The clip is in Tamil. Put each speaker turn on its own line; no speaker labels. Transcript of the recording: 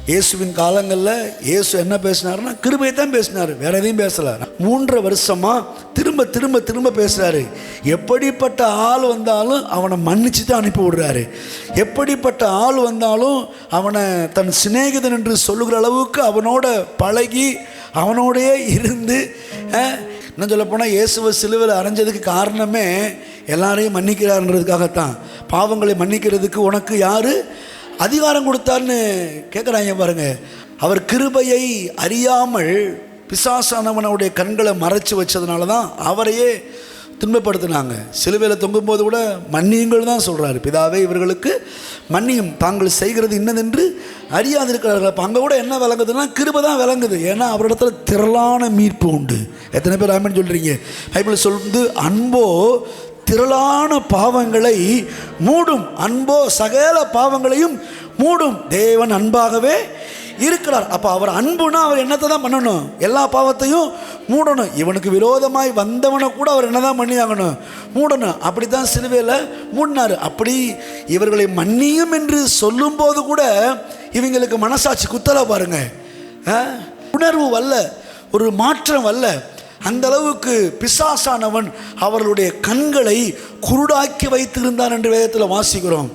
இயேசுவின் காலங்களில் இயேசு என்ன பேசினாருன்னா கிருபையை தான் பேசினார், வேற எதையும் பேசலை. 3 வருஷமாக திரும்ப திரும்ப திரும்ப பேசுகிறாரு. எப்படிப்பட்ட ஆள் வந்தாலும் அவனை மன்னிச்சு தான் அனுப்பி விடுறாரு. எப்படிப்பட்ட ஆள் வந்தாலும் அவனை தன் சிநேகிதன் என்று சொல்லுகிற அளவுக்கு அவனோட பழகி அவனோடையே இருந்து, இன்னும் சொல்லப்போனால் இயேசுவை சிலுவையில் அரைஞ்சதுக்கு காரணமே எல்லாரையும் மன்னிக்கிறார்ன்றதுக்காகத்தான். பாவங்களை மன்னிக்கிறதுக்கு உனக்கு யார் அதிகாரம் கொடுத்தான்னு கேட்குறாங்க பாருங்க. அவர் கிருபையை அறியாமல் பிசாசானவனுடைய கண்களை மறைச்சி வச்சதுனால தான் அவரையே துன்பப்படுத்தினாங்க. சிலுவையில் தொங்கும்போது கூட மன்னியுங்கள் தான் சொல்கிறாரு. பிதாவே இவர்களுக்கு மன்னியும், தாங்கள் செய்கிறது இன்னதென்று அறியாதிருக்கிறார்கள். அப்போ அங்கே கூட என்ன விளங்குதுன்னா கிருபை தான் விளங்குது. ஏன்னா அவரிடத்துல திரளான மீட்பு உண்டு. எத்தனை பேர் ஆமென் சொல்கிறீங்க? பைபிள் சொல்லுது, அன்போ திரளான பாவங்களை மூடும், அன்போ சகல பாவங்களையும் மூடும். தேவன் அன்பாகவே இருக்கிறார். அப்போ அவர் அன்புனா அவர் என்னத்தை தான் பண்ணணும்? எல்லா பாவத்தையும் மூடணும். இவனுக்கு விரோதமாய் வந்தவனை கூட அவர் என்ன தான் பண்ணி ஆகணும்? மூடணும். அப்படி தான் சிலுவையில் மூடினார். அப்படி இவர்களை மன்னியும் என்று சொல்லும்போது கூட இவங்களுக்கு மனசாட்சி குத்தலை பாருங்க. உணர்வு வரல, ஒரு மாற்றம் வரல. அந்த அளவுக்கு பிசாசானவன் அவர்களுடைய கண்களை குருடாக்கி வைத்திருந்தான் என்று வேதத்தில் வாசிக்கிறோம்.